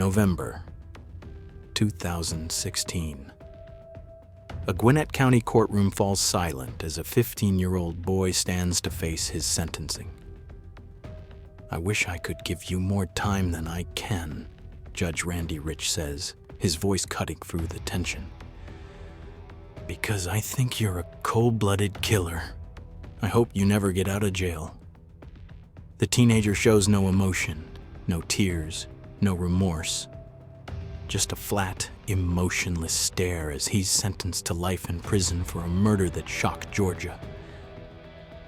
November 2016. A Gwinnett County courtroom falls silent as a 15-year-old boy stands to face his sentencing. "I wish I could give you more time than I can," Judge Randy Rich says, his voice cutting through the tension. "Because I think you're a cold-blooded killer. I hope you never get out of jail." The teenager shows no emotion, no tears, no remorse. Just a flat, emotionless stare as he's sentenced to life in prison for a murder that shocked Georgia.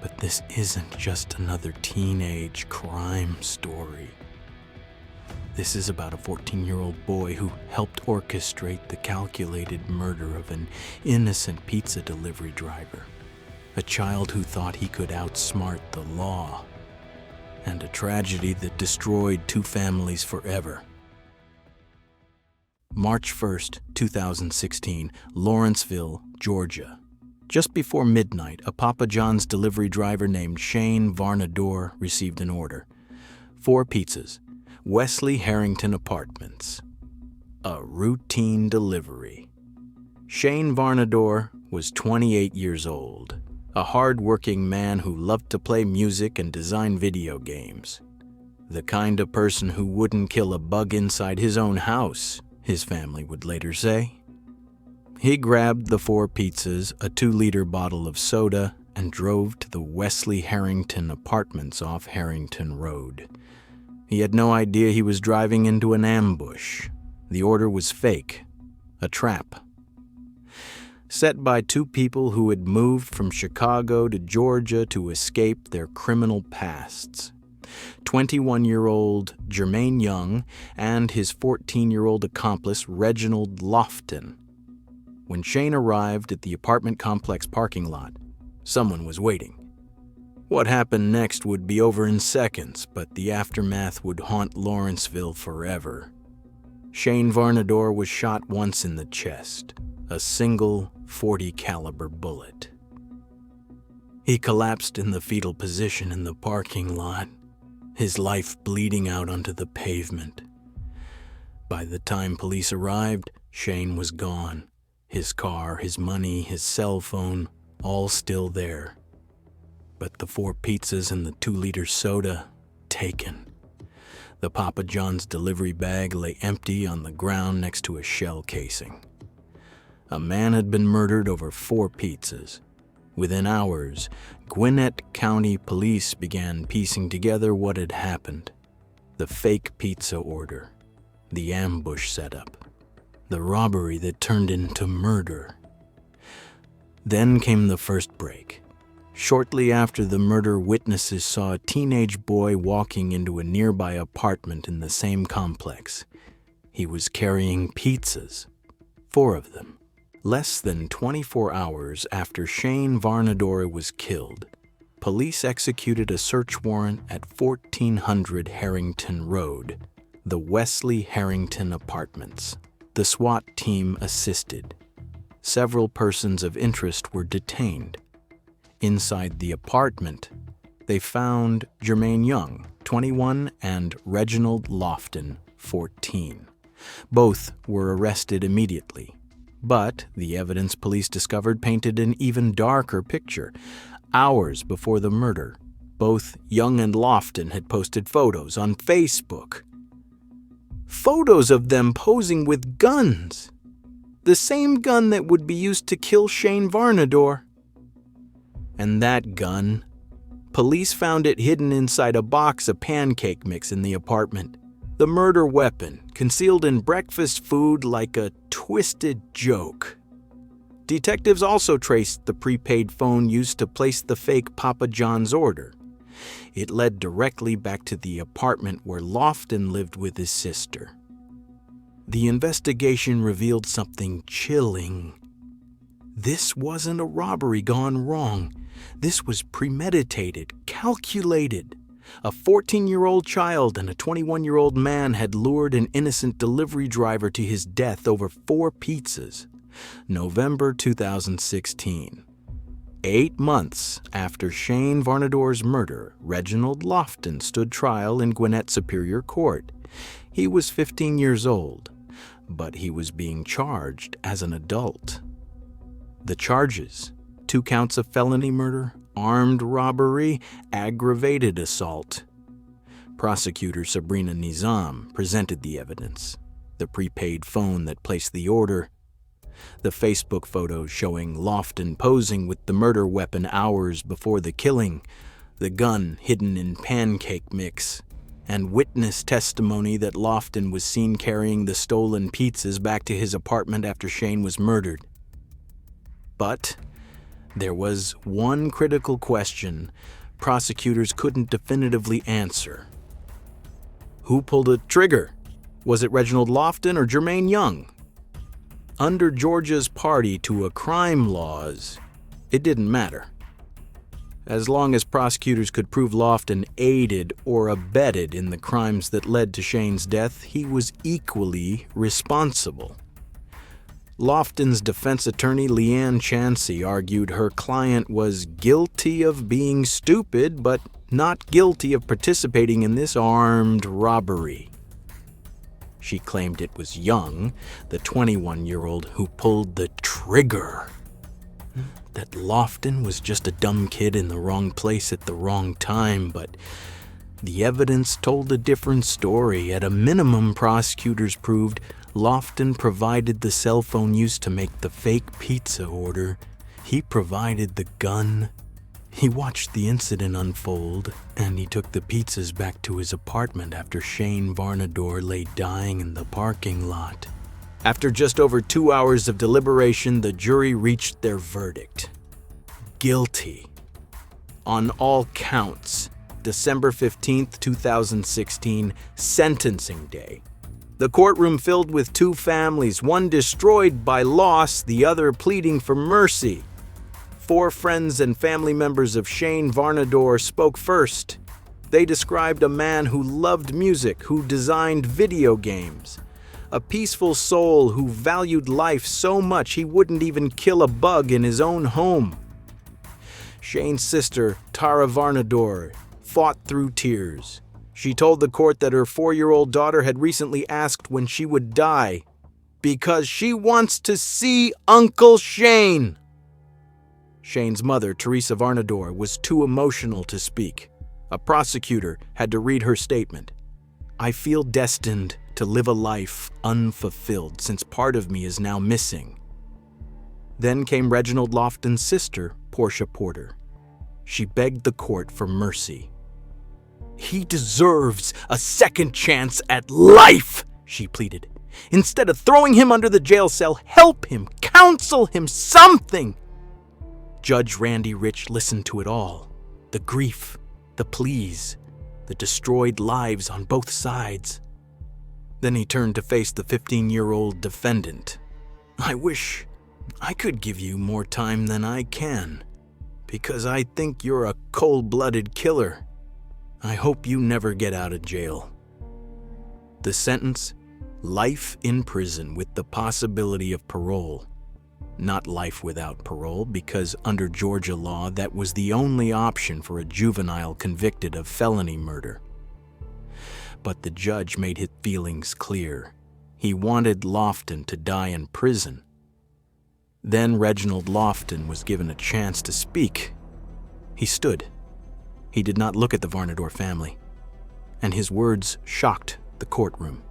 But this isn't just another teenage crime story. This is about a 14-year-old boy who helped orchestrate the calculated murder of an innocent pizza delivery driver, a child who thought he could outsmart the law, and a tragedy that destroyed two families forever. March 1st, 2016, Lawrenceville, Georgia. Just before midnight, a Papa John's delivery driver named Shane Varnadore received an order. 4 pizzas, Wesley Harrington Apartments. A routine delivery. Shane Varnadore was 28 years old, a hard-working man who loved to play music and design video games. The kind of person who wouldn't kill a bug inside his own house, his family would later say. He grabbed the 4 pizzas, a 2-liter bottle of soda, and drove to the Wesley Harrington Apartments off Harrington Road. He had no idea he was driving into an ambush. The order was fake, a trap. Set by 2 people who had moved from Chicago to Georgia to escape their criminal pasts. 21-year-old Jermaine Young and his 14-year-old accomplice Reginald Lofton. When Shane arrived at the apartment complex parking lot, someone was waiting. What happened next would be over in seconds, but the aftermath would haunt Lawrenceville forever. Shane Varnadore was shot once in the chest, a single .40 caliber bullet. He collapsed in the fetal position in the parking lot, his life bleeding out onto the pavement. By the time police arrived, Shane was gone. His car, his money, his cell phone, all still there. But the 4 pizzas and the 2-liter soda, taken. The Papa John's delivery bag lay empty on the ground next to a shell casing. A man had been murdered over 4 pizzas. Within hours, Gwinnett County Police began piecing together what had happened. The fake pizza order, the ambush setup, the robbery that turned into murder. Then came the first break. Shortly after the murder, witnesses saw a teenage boy walking into a nearby apartment in the same complex. He was carrying pizzas, 4 of them. Less than 24 hours after Shane Varnadore was killed, police executed a search warrant at 1400 Harrington Road, the Wesley Harrington Apartments. The SWAT team assisted. Several persons of interest were detained. Inside the apartment, they found Jermaine Young, 21, and Reginald Lofton, 14. Both were arrested immediately. But the evidence police discovered painted an even darker picture. Hours before the murder, both Young and Lofton had posted photos on Facebook. Photos of them posing with guns. The same gun that would be used to kill Shane Varnadore. And that gun, police found it hidden inside a box of pancake mix in the apartment. The murder weapon, concealed in breakfast food like a twisted joke. Detectives also traced the prepaid phone used to place the fake Papa John's order. It led directly back to the apartment where Lofton lived with his sister. The investigation revealed something chilling. This wasn't a robbery gone wrong. This was premeditated, calculated. A 14-year-old child and a 21-year-old man had lured an innocent delivery driver to his death over 4 pizzas. November 2016. 8 months after Shane Varnadore's murder, Reginald Lofton stood trial in Gwinnett Superior Court. He was 15 years old, but he was being charged as an adult. The charges: 2 counts of felony murder, armed robbery, aggravated assault. Prosecutor Sabrina Nizam presented the evidence: the prepaid phone that placed the order, the Facebook photos showing Lofton posing with the murder weapon hours before the killing, the gun hidden in pancake mix, and witness testimony that Lofton was seen carrying the stolen pizzas back to his apartment after Shane was murdered. But there was one critical question prosecutors couldn't definitively answer. Who pulled the trigger? Was it Reginald Lofton or Jermaine Young? Under Georgia's party to a crime laws, it didn't matter. As long as prosecutors could prove Lofton aided or abetted in the crimes that led to Shane's death, he was equally responsible. Lofton's defense attorney, Leanne Chansey, argued her client was guilty of being stupid, but not guilty of participating in this armed robbery. She claimed it was Young, the 21-year-old, who pulled the trigger. That Lofton was just a dumb kid in the wrong place at the wrong time, but the evidence told a different story. At a minimum, prosecutors proved Lofton provided the cell phone used to make the fake pizza order. He provided the gun. He watched the incident unfold, and he took the pizzas back to his apartment after Shane Varnadore lay dying in the parking lot. After just over 2 hours of deliberation, the jury reached their verdict: guilty on all counts. December 15, 2016, sentencing day. The courtroom filled with 2 families, one destroyed by loss, the other pleading for mercy. 4 friends and family members of Shane Varnadore spoke first. They described a man who loved music, who designed video games. A peaceful soul who valued life so much he wouldn't even kill a bug in his own home. Shane's sister, Tara Varnadore, fought through tears. She told the court that her 4-year-old daughter had recently asked when she would die because she wants to see Uncle Shane. Shane's mother, Teresa Varnadore, was too emotional to speak. A prosecutor had to read her statement. "I feel destined to live a life unfulfilled since part of me is now missing." Then came Reginald Lofton's sister, Portia Porter. She begged the court for mercy. "He deserves a second chance at life," she pleaded. "Instead of throwing him under the jail cell, help him, counsel him, something." Judge Randy Rich listened to it all. The grief, the pleas, the destroyed lives on both sides. Then he turned to face the 15-year-old defendant. "I wish I could give you more time than I can, because I think you're a cold-blooded killer. I hope you never get out of jail." The sentence: life in prison with the possibility of parole. Not life without parole, because under Georgia law, that was the only option for a juvenile convicted of felony murder. But the judge made his feelings clear. He wanted Lofton to die in prison. Then Reginald Lofton was given a chance to speak. He stood. He did not look at the Varnadore family, and his words shocked the courtroom.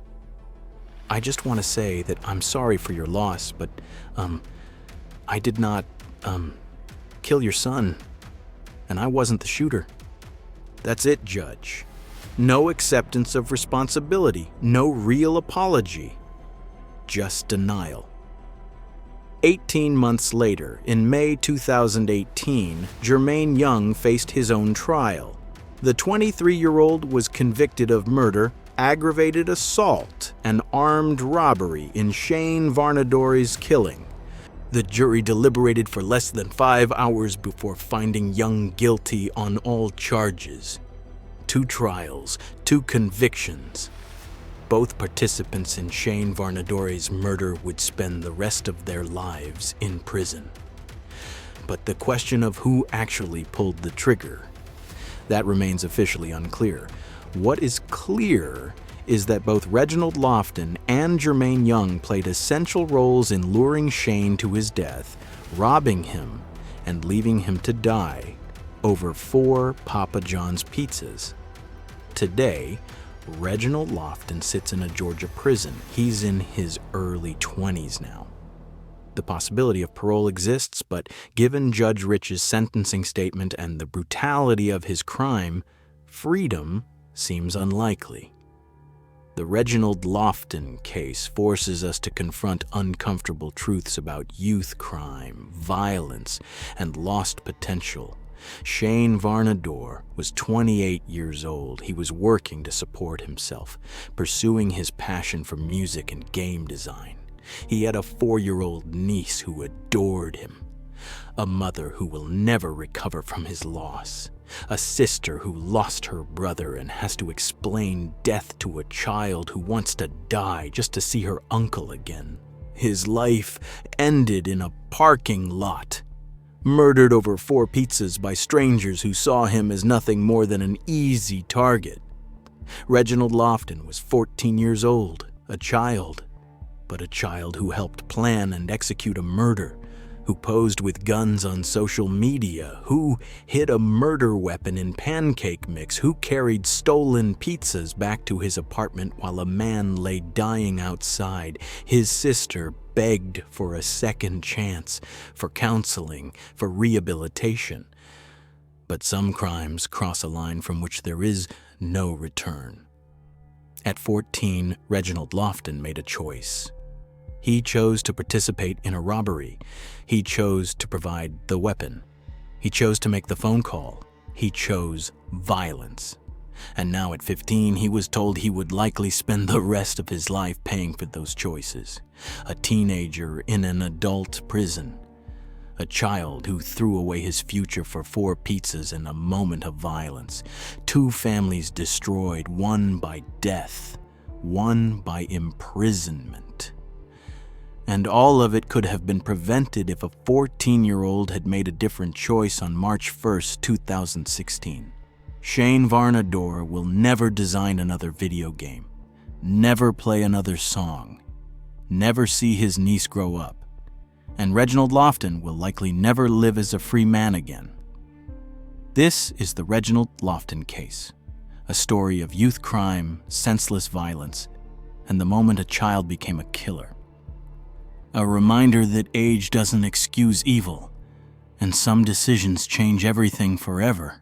"I just want to say that I'm sorry for your loss, but, I did not, kill your son, and I wasn't the shooter." That's it, Judge. No acceptance of responsibility, no real apology, just denial. 18 months later, in May 2018, Jermaine Young faced his own trial. The 23-year-old was convicted of murder, aggravated assault, and armed robbery in Shane Varnadore's killing. The jury deliberated for less than 5 hours before finding Young guilty on all charges. 2 trials, 2 convictions. Both participants in Shane Varnadore's murder would spend the rest of their lives in prison. But the question of who actually pulled the trigger, that remains officially unclear. What is clear is that both Reginald Lofton and Jermaine Young played essential roles in luring Shane to his death, robbing him, and leaving him to die over 4 Papa John's pizzas. Today, Reginald Lofton sits in a Georgia prison. He's in his early 20s now. The possibility of parole exists, but given Judge Rich's sentencing statement and the brutality of his crime, freedom seems unlikely. The Reginald Lofton case forces us to confront uncomfortable truths about youth crime, violence, and lost potential. Shane Varnadore was 28 years old. He was working to support himself, pursuing his passion for music and game design. He had a 4-year-old niece who adored him, a mother who will never recover from his loss, a sister who lost her brother and has to explain death to a child who wants to die just to see her uncle again. His life ended in a parking lot, murdered over 4 pizzas by strangers who saw him as nothing more than an easy target. Reginald Lofton was 14 years old, a child, but a child who helped plan and execute a murder, who posed with guns on social media, who hid a murder weapon in pancake mix, who carried stolen pizzas back to his apartment while a man lay dying outside. His sister begged for a second chance, for counseling, for rehabilitation. But some crimes cross a line from which there is no return. At 14, Reginald Lofton made a choice. He chose to participate in a robbery. He chose to provide the weapon. He chose to make the phone call. He chose violence. And now at 15, he was told he would likely spend the rest of his life paying for those choices. A teenager in an adult prison. A child who threw away his future for 4 pizzas in a moment of violence. 2 families destroyed, one by death, one by imprisonment. And all of it could have been prevented if a 14-year-old had made a different choice on March 1st, 2016. Shane Varnadore will never design another video game, never play another song, never see his niece grow up, and Reginald Lofton will likely never live as a free man again. This is the Reginald Lofton case, a story of youth crime, senseless violence, and the moment a child became a killer. A reminder that age doesn't excuse evil, and some decisions change everything forever.